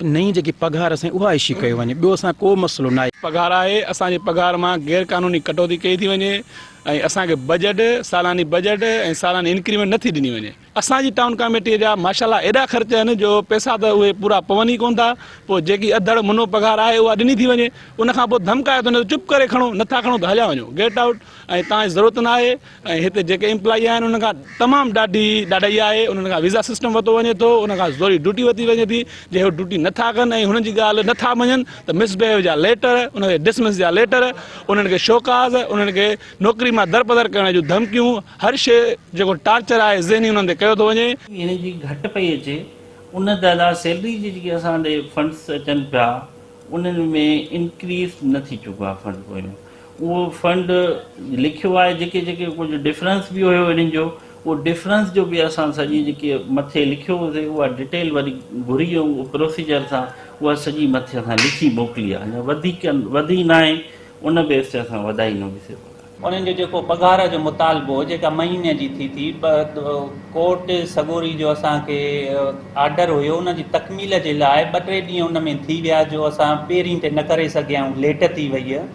नई जेकी पगार असां उहा इशू कयो वञे, ॿियो असां को मसइलो न आहे। पगार आहे, असांजे पगार मां गैर कानूनी कटौती कई थी वञे ऐं असांखे बजट सालानी बजट ऐं सालानी इंक्रीमेंट नथी ॾिनी वञे। असांजी टाउन कमेटीअ जा माशाल्लाह एॾा ख़र्च आहिनि जो पैसा त उहे पूरा पवनि ई कोन था। पोइ जेकी अधड़ मुनो पगार आहे उहा ॾिनी थी वञे, उनखां पोइ धमकाए थो न चुप करे खणो, नथा खणो त हलिया वञो, गेट आउट। ऐं तव्हांजी ज़रूरत न आहे। ऐं हिते जेके एम्प्लॉई आहिनि उन्हनि खां तमामु ॾाढाई आहे, उन्हनि खां वीज़ा सिस्टम वरितो वञे थो, उनखां ज़रूरी ड्यूटी वरिती वञे थी। जे हू ड्यूटी नथा कनि ऐं हुननि जी ॻाल्हि नथा मञनि त मिसबिहेव जा लेटर, उनखे डिसमिस जा लेटर, उन्हनि खे शोकाज़, उन्हनि खे नौकिरी मां दरबदर करण जूं धमकियूं, हर शइ जेको टार्चर आहे ज़हनी उन्हनि ते कयो थो वञे। इन जी घटि पई अचे, उन दादा सैलरी जी जेके असांजे फंड्स अचनि पिया उन्हनि में इंक्रीज़ न थी चुको आहे फंड हुयो। उहो फंड लिखियो आहे, जेके जेके कुझु डिफरेंस बि हुयो इन्हनि जो, उहो डिफरेंस जो बि असां सॼी जेके मथे लिखियो हुओसीं उहा डिटेल वरी घुरी प्रोसीजर सां उहा सॼी मथे असां लिखी मोकिली आहे। अञा वधीक वधी न आहे, उन बेस ते असां वधाई न हुईसीं। उन्हनि जो जेको पघार जो मुतालबो जेका महीने जी थी कोर्ट सगोरी जो असांखे आर्डर हुयो, उन जी तकमील जे लाइ 2-3 ॾींहं उन में थी विया जो असां पहिरीं ते न करे सघिया आहियूं, लेट थी वई आहे।